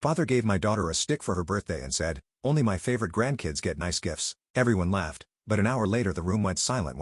Father gave my daughter a stick for her birthday and said, "Only my favorite grandkids get nice gifts." Everyone laughed, but an hour later the room went silent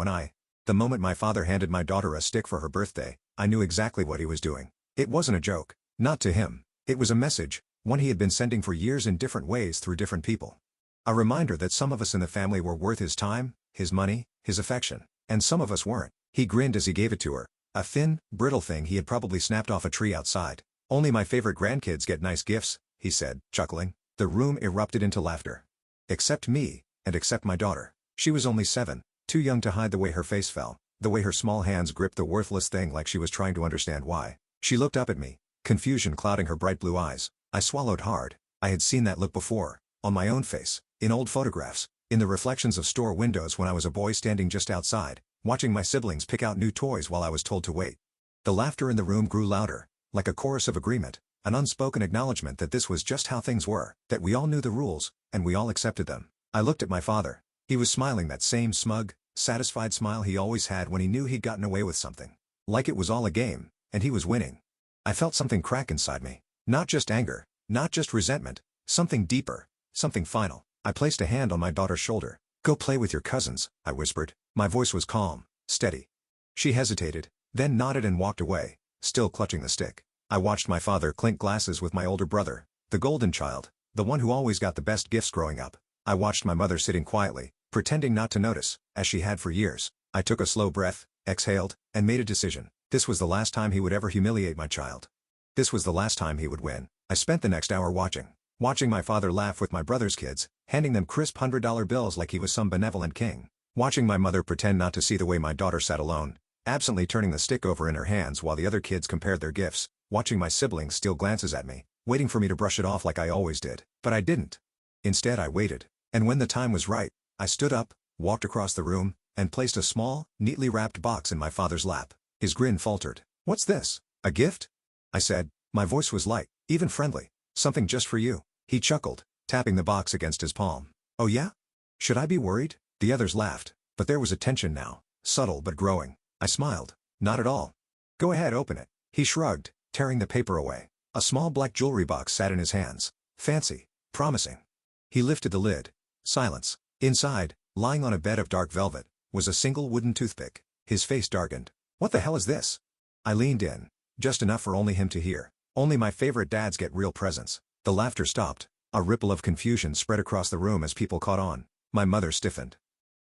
the moment my father handed my daughter a stick for her birthday, I knew exactly what he was doing. It wasn't a joke. Not to him. It was a message, one he had been sending for years in different ways through different people. A reminder that some of us in the family were worth his time, his money, his affection, and some of us weren't. He grinned as he gave it to her, a thin, brittle thing he had probably snapped off a tree outside. "Only my favorite grandkids get nice gifts," he said, chuckling. The room erupted into laughter. Except me, and except my daughter. She was only 7, too young to hide the way her face fell, the way her small hands gripped the worthless thing like she was trying to understand why. She looked up at me, confusion clouding her bright blue eyes. I swallowed hard. I had seen that look before, on my own face, in old photographs, in the reflections of store windows when I was a boy standing just outside, watching my siblings pick out new toys while I was told to wait. The laughter in the room grew louder, like a chorus of agreement, an unspoken acknowledgement that this was just how things were, that we all knew the rules, and we all accepted them. I looked at my father. He was smiling that same smug, satisfied smile he always had when he knew he'd gotten away with something. Like it was all a game, and he was winning. I felt something crack inside me. Not just anger, not just resentment, something deeper, something final. I placed a hand on my daughter's shoulder. "Go play with your cousins," I whispered. My voice was calm, steady. She hesitated, then nodded and walked away, still clutching the stick. I watched my father clink glasses with my older brother, the golden child, the one who always got the best gifts growing up. I watched my mother sitting quietly, pretending not to notice, as she had for years. I took a slow breath, exhaled, and made a decision. This was the last time he would ever humiliate my child. This was the last time he would win. I spent the next hour watching my father laugh with my brother's kids, handing them crisp $100 bills like he was some benevolent king. Watching my mother pretend not to see the way my daughter sat alone, absently turning the stick over in her hands while the other kids compared their gifts. Watching my siblings steal glances at me, waiting for me to brush it off like I always did. But I didn't. Instead I waited. And when the time was right, I stood up, walked across the room, and placed a small, neatly wrapped box in my father's lap. His grin faltered. "What's this? A gift?" I said. My voice was light, even friendly. "Something just for you." He chuckled, tapping the box against his palm. "Oh yeah? Should I be worried?" The others laughed, but there was a tension now, subtle but growing. I smiled. "Not at all. Go ahead, open it." He shrugged, tearing the paper away. A small black jewelry box sat in his hands. Fancy. Promising. He lifted the lid. Silence. Inside, lying on a bed of dark velvet, was a single wooden toothpick. His face darkened. "What the hell is this?" I leaned in, just enough for only him to hear. "Only my favorite dads get real presents." The laughter stopped. A ripple of confusion spread across the room as people caught on. My mother stiffened.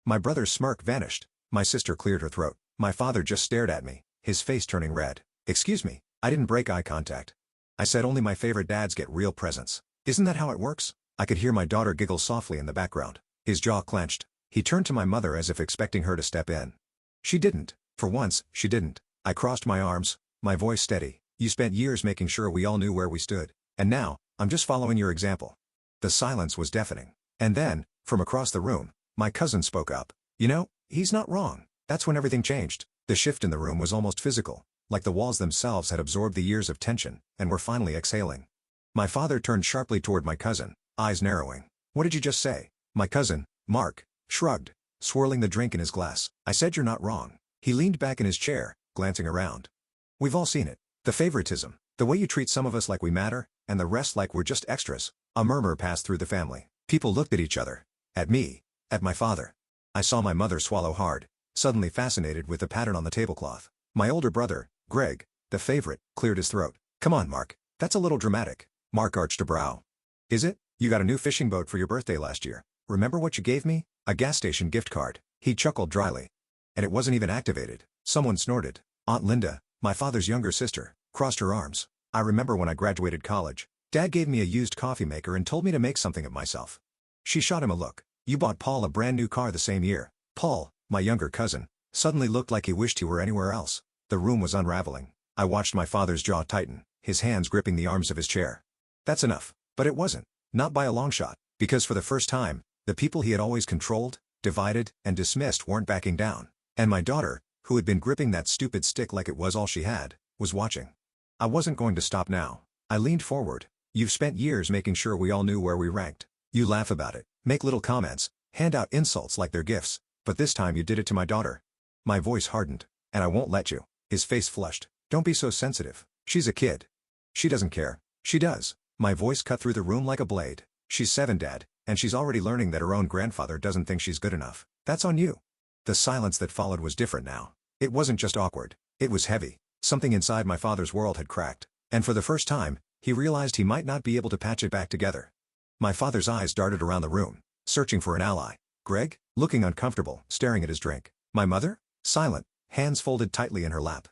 My brother's smirk vanished. My sister cleared her throat. My father just stared at me, his face turning red. "Excuse me." I didn't break eye contact. I said, "Only my favorite dads get real presents." "Isn't that how it works?" I could hear my daughter giggle softly in the background. His jaw clenched. He turned to my mother as if expecting her to step in. She didn't. For once, she didn't. I crossed my arms, my voice steady. "You spent years making sure we all knew where we stood. And now, I'm just following your example." The silence was deafening. And then, from across the room, my cousin spoke up. "You know, he's not wrong." That's when everything changed. The shift in the room was almost physical, like the walls themselves had absorbed the years of tension, and were finally exhaling. My father turned sharply toward my cousin, eyes narrowing. "What did you just say?" My cousin, Mark, shrugged, swirling the drink in his glass. "I said you're not wrong." He leaned back in his chair, glancing around. "We've all seen it. The favoritism, the way you treat some of us like we matter, and the rest like we're just extras." A murmur passed through the family. People looked at each other. At me. At my father. I saw my mother swallow hard, suddenly fascinated with the pattern on the tablecloth. My older brother, Greg, the favorite, cleared his throat. "Come on, Mark. That's a little dramatic." Mark arched a brow. "Is it? You got a new fishing boat for your birthday last year. Remember what you gave me? A gas station gift card." He chuckled dryly. "And it wasn't even activated." Someone snorted. Aunt Linda, my father's younger sister, crossed her arms. "I remember when I graduated college. Dad gave me a used coffee maker and told me to make something of myself." She shot him a look. "You bought Paul a brand new car the same year." Paul, my younger cousin, suddenly looked like he wished he were anywhere else. The room was unraveling. I watched my father's jaw tighten, his hands gripping the arms of his chair. That's enough. But it wasn't. Not by a long shot. Because for the first time, the people he had always controlled, divided, and dismissed weren't backing down. And my daughter, who had been gripping that stupid stick like it was all she had, was watching. I wasn't going to stop now. I leaned forward. "You've spent years making sure we all knew where we ranked. You laugh about it, make little comments, hand out insults like they're gifts. But this time you did it to my daughter." My voice hardened. "And I won't let you." His face flushed. "Don't be so sensitive. She's a kid. She doesn't care." "She does. My voice cut through the room like a blade. She's 7, Dad, and she's already learning that her own grandfather doesn't think she's good enough. That's on you. The silence that followed was different now. It wasn't just awkward. It was heavy. Something inside my father's world had cracked, and for the first time, he realized he might not be able to patch it back together. My father's eyes darted around the room, searching for an ally. Greg, looking uncomfortable, staring at his drink. My mother? Silent, hands folded tightly in her lap.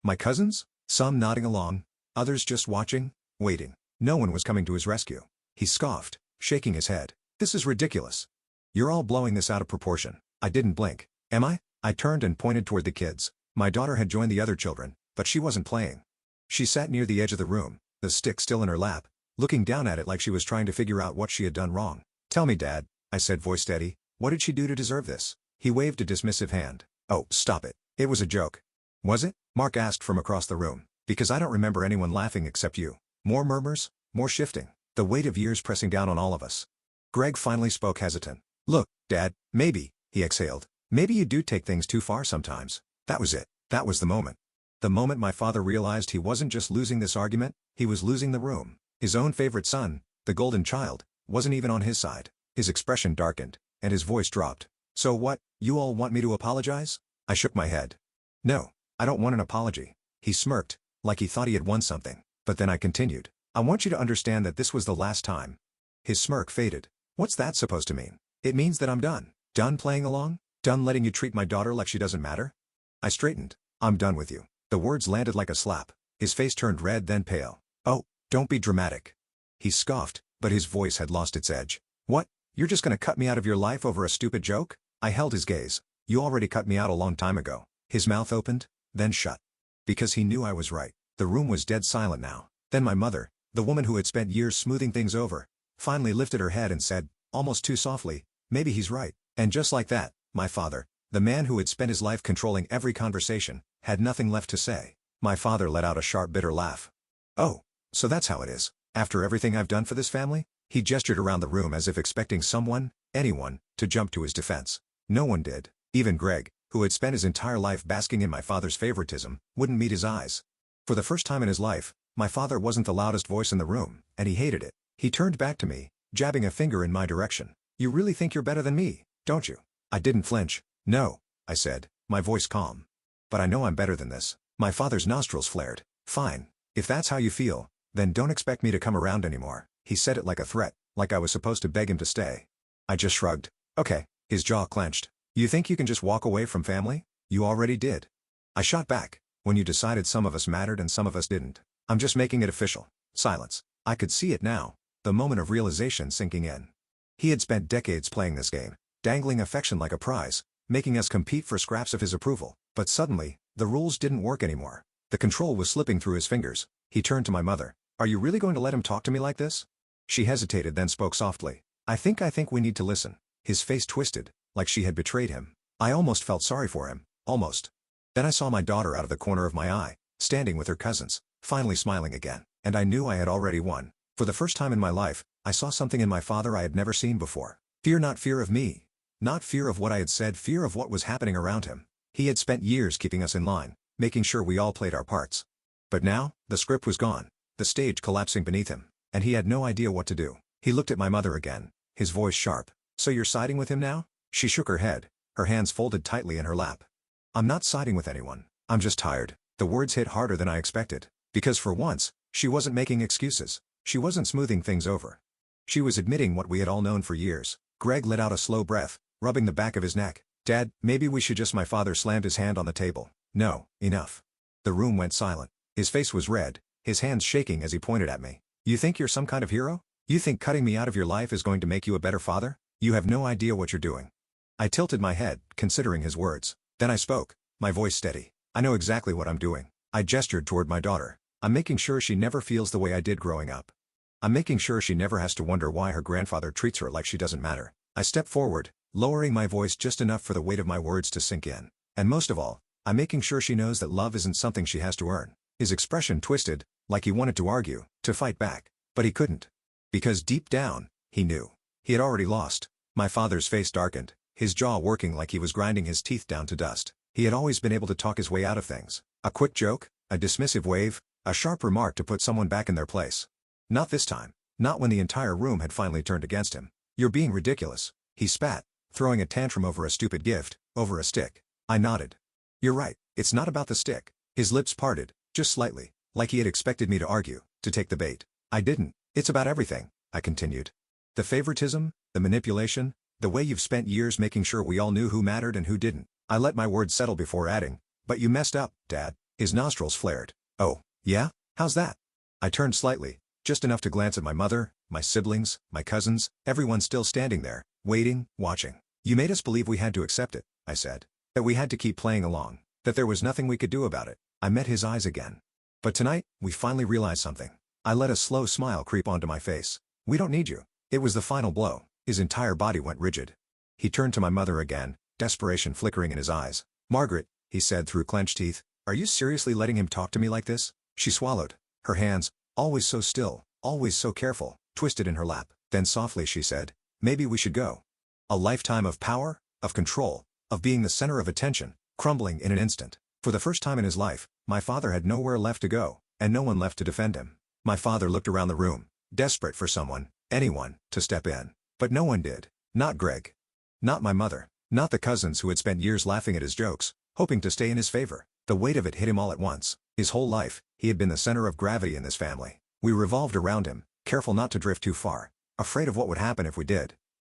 My cousins? Some nodding along, others just watching, waiting. No one was coming to his rescue. He scoffed, shaking his head. This is ridiculous. You're all blowing this out of proportion. I didn't blink. Am I? I turned and pointed toward the kids. My daughter had joined the other children, but she wasn't playing. She sat near the edge of the room, the stick still in her lap, looking down at it like she was trying to figure out what she had done wrong. Tell me, Dad, I said, voice steady. What did she do to deserve this? He waved a dismissive hand. Oh, stop it. It was a joke. Was it? Mark asked from across the room. Because I don't remember anyone laughing except you. More murmurs, more shifting, the weight of years pressing down on all of us. Greg finally spoke hesitant. Look, Dad, maybe, he exhaled. Maybe you do take things too far sometimes. That was it. That was the moment. The moment my father realized he wasn't just losing this argument, he was losing the room. His own favorite son, the golden child, wasn't even on his side. His expression darkened, and his voice dropped. So what, you all want me to apologize? I shook my head. No, I don't want an apology. He smirked, like he thought he had won something. But then I continued. I want you to understand that this was the last time. His smirk faded. What's that supposed to mean? It means that I'm done. Done playing along? Done letting you treat my daughter like she doesn't matter? I straightened. I'm done with you. The words landed like a slap. His face turned red then pale. Oh, don't be dramatic. He scoffed, but his voice had lost its edge. What? You're just gonna cut me out of your life over a stupid joke? I held his gaze. You already cut me out a long time ago. His mouth opened, then shut. Because he knew I was right. The room was dead silent now. Then my mother, the woman who had spent years smoothing things over, finally lifted her head and said, almost too softly, maybe he's right. And just like that, my father, the man who had spent his life controlling every conversation, had nothing left to say. My father let out a sharp bitter laugh. Oh, so that's how it is. After everything I've done for this family? He gestured around the room as if expecting someone, anyone, to jump to his defense. No one did. Even Greg, who had spent his entire life basking in my father's favoritism, wouldn't meet his eyes. For the first time in his life, my father wasn't the loudest voice in the room, and he hated it. He turned back to me, jabbing a finger in my direction. You really think you're better than me, don't you? I didn't flinch. No, I said, my voice calm. But I know I'm better than this. My father's nostrils flared. Fine. If that's how you feel, then don't expect me to come around anymore. He said it like a threat, like I was supposed to beg him to stay. I just shrugged. Okay. His jaw clenched. You think you can just walk away from family? You already did. I shot back. When you decided some of us mattered and some of us didn't. I'm just making it official. Silence. I could see it now. The moment of realization sinking in. He had spent decades playing this game, dangling affection like a prize, making us compete for scraps of his approval. But suddenly, the rules didn't work anymore. The control was slipping through his fingers. He turned to my mother. Are you really going to let him talk to me like this? She hesitated then spoke softly. I think we need to listen. His face twisted, like she had betrayed him. I almost felt sorry for him. Almost. Then I saw my daughter out of the corner of my eye, standing with her cousins, finally smiling again. And I knew I had already won. For the first time in my life, I saw something in my father I had never seen before. Fear, not fear of me. Not fear of what I had said, fear of what was happening around him. He had spent years keeping us in line, making sure we all played our parts. But now, the script was gone, the stage collapsing beneath him, and he had no idea what to do. He looked at my mother again, his voice sharp. So you're siding with him now? She shook her head, her hands folded tightly in her lap. I'm not siding with anyone. I'm just tired. The words hit harder than I expected. Because for once, she wasn't making excuses. She wasn't smoothing things over. She was admitting what we had all known for years. Greg let out a slow breath, rubbing the back of his neck. Dad, maybe we should just. My father slammed his hand on the table. No, enough. The room went silent. His face was red, his hands shaking as he pointed at me. You think you're some kind of hero? You think cutting me out of your life is going to make you a better father? You have no idea what you're doing. I tilted my head, considering his words. Then I spoke, my voice steady. I know exactly what I'm doing. I gestured toward my daughter. I'm making sure she never feels the way I did growing up. I'm making sure she never has to wonder why her grandfather treats her like she doesn't matter. I stepped forward, lowering my voice just enough for the weight of my words to sink in. And most of all, I'm making sure she knows that love isn't something she has to earn. His expression twisted, like he wanted to argue, to fight back. But he couldn't. Because deep down, he knew. He had already lost. My father's face darkened, his jaw working like he was grinding his teeth down to dust. He had always been able to talk his way out of things. A quick joke, a dismissive wave, a sharp remark to put someone back in their place. Not this time. Not when the entire room had finally turned against him. You're being ridiculous. He spat, throwing a tantrum over a stupid gift, over a stick. I nodded. You're right, it's not about the stick. His lips parted, just slightly, like he had expected me to argue, to take the bait. I didn't. It's about everything, I continued. The favoritism, the manipulation, the way you've spent years making sure we all knew who mattered and who didn't. I let my words settle before adding, but you messed up, Dad. His nostrils flared. Oh, yeah? How's that? I turned slightly, just enough to glance at my mother, my siblings, my cousins, everyone still standing there, waiting, watching. You made us believe we had to accept it, I said. That we had to keep playing along. That there was nothing we could do about it. I met his eyes again. But tonight, we finally realized something. I let a slow smile creep onto my face. We don't need you. It was the final blow. His entire body went rigid. He turned to my mother again, desperation flickering in his eyes. Margaret, he said through clenched teeth, are you seriously letting him talk to me like this? She swallowed. Her hands, always so still, always so careful, twisted in her lap. Then softly she said, maybe we should go. A lifetime of power, of control, of being the center of attention, crumbling in an instant. For the first time in his life, my father had nowhere left to go, and no one left to defend him. My father looked around the room, desperate for someone, anyone, to step in. But no one did. Not Greg. Not my mother. Not the cousins who had spent years laughing at his jokes, hoping to stay in his favor. The weight of it hit him all at once. His whole life, he had been the center of gravity in this family. We revolved around him, careful not to drift too far, afraid of what would happen if we did.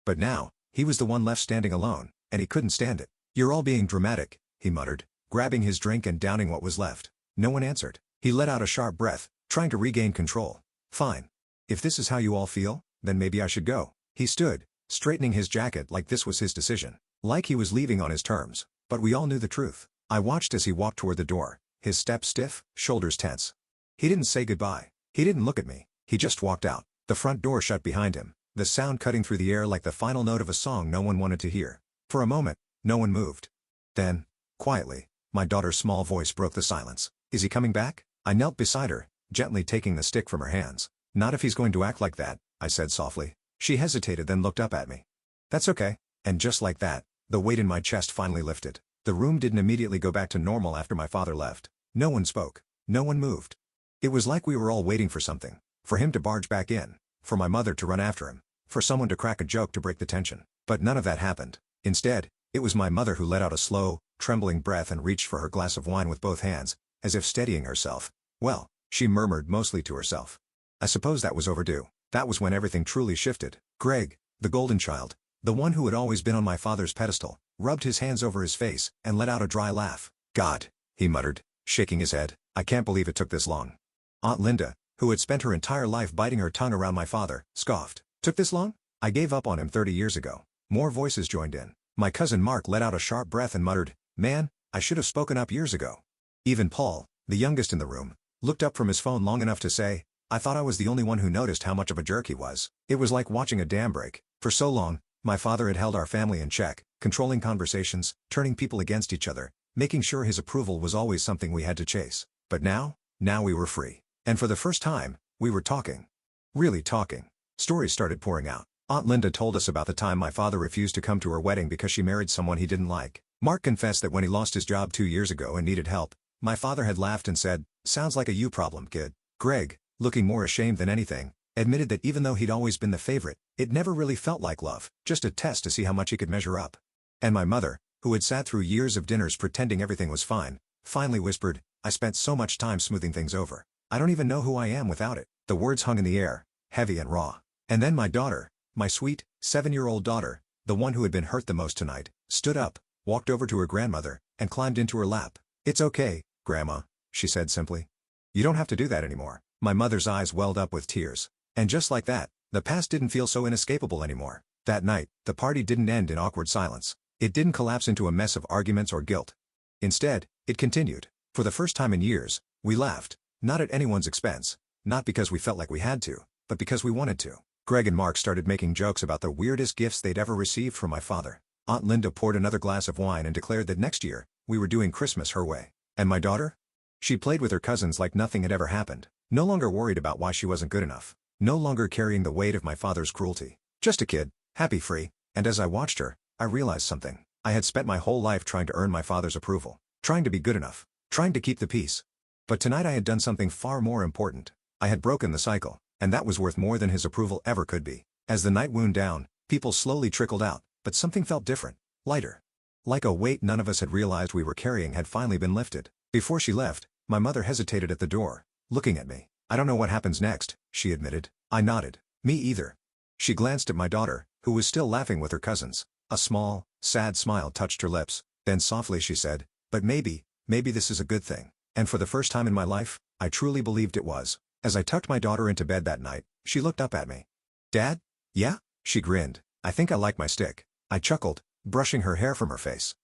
But now, he was the one left standing alone, and he couldn't stand it. You're all being dramatic, he muttered, grabbing his drink and downing what was left. No one answered. He let out a sharp breath, trying to regain control. Fine. If this is how you all feel, then maybe I should go. He stood, straightening his jacket like this was his decision. Like he was leaving on his terms. But we all knew the truth. I watched as he walked toward the door, his step stiff, shoulders tense. He didn't say goodbye. He didn't look at me. He just walked out. The front door shut behind him, the sound cutting through the air like the final note of a song no one wanted to hear. For a moment, no one moved. Then, quietly, my daughter's small voice broke the silence. Is he coming back? I knelt beside her, gently taking the stick from her hands. Not if he's going to act like that, I said softly. She hesitated then looked up at me. That's okay. And just like that, the weight in my chest finally lifted. The room didn't immediately go back to normal after my father left. No one spoke. No one moved. It was like we were all waiting for something. For him to barge back in. For my mother to run after him. For someone to crack a joke to break the tension. But none of that happened. Instead, it was my mother who let out a slow, trembling breath and reached for her glass of wine with both hands, as if steadying herself. Well, she murmured mostly to herself. I suppose that was overdue. That was when everything truly shifted. Greg, the golden child, the one who had always been on my father's pedestal, rubbed his hands over his face and let out a dry laugh. God, he muttered, shaking his head, I can't believe it took this long. Aunt Linda, who had spent her entire life biting her tongue around my father, scoffed. Took this long? I gave up on him 30 years ago. More voices joined in. My cousin Mark let out a sharp breath and muttered, man, I should have spoken up years ago. Even Paul, the youngest in the room, looked up from his phone long enough to say, I thought I was the only one who noticed how much of a jerk he was. It was like watching a dam break. For so long, my father had held our family in check, controlling conversations, turning people against each other, making sure his approval was always something we had to chase. But now we were free. And for the first time, we were talking. Really talking. Stories started pouring out. Aunt Linda told us about the time my father refused to come to her wedding because she married someone he didn't like. Mark confessed that when he lost his job 2 years ago and needed help, my father had laughed and said, sounds like a you problem, kid. Greg, looking more ashamed than anything, admitted that even though he'd always been the favorite, it never really felt like love, just a test to see how much he could measure up. And my mother, who had sat through years of dinners pretending everything was fine, finally whispered, I spent so much time smoothing things over. I don't even know who I am without it. The words hung in the air, heavy and raw. And then my daughter, my sweet, 7-year-old daughter, the one who had been hurt the most tonight, stood up, walked over to her grandmother, and climbed into her lap. It's okay, Grandma, she said simply. You don't have to do that anymore. My mother's eyes welled up with tears. And just like that, the past didn't feel so inescapable anymore. That night, the party didn't end in awkward silence. It didn't collapse into a mess of arguments or guilt. Instead, it continued. For the first time in years, we laughed. Not at anyone's expense. Not because we felt like we had to, but because we wanted to. Greg and Mark started making jokes about the weirdest gifts they'd ever received from my father. Aunt Linda poured another glass of wine and declared that next year, we were doing Christmas her way. And my daughter? She played with her cousins like nothing had ever happened. No longer worried about why she wasn't good enough. No longer carrying the weight of my father's cruelty. Just a kid, happy free. And as I watched her, I realized something. I had spent my whole life trying to earn my father's approval. Trying to be good enough. Trying to keep the peace. But tonight I had done something far more important. I had broken the cycle. and that was worth more than his approval ever could be. As the night wound down, people slowly trickled out, but something felt different, lighter. Like a weight none of us had realized we were carrying had finally been lifted. Before she left, my mother hesitated at the door, looking at me. "I don't know what happens next," she admitted. I nodded. "Me either." She glanced at my daughter, who was still laughing with her cousins. A small, sad smile touched her lips, then softly she said, "But maybe this is a good thing." And for the first time in my life, I truly believed it was. As I tucked my daughter into bed that night, she looked up at me. "Dad? Yeah?" She grinned. "I think I like my stick." I chuckled, brushing her hair from her face.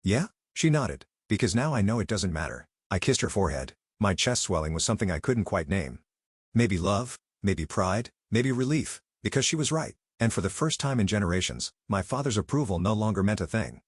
"Yeah?" She nodded. "Because now I know it doesn't matter." I kissed her forehead. My chest swelling was something I couldn't quite name. Maybe love, maybe pride, maybe relief, because she was right. And for the first time in generations, my father's approval no longer meant a thing.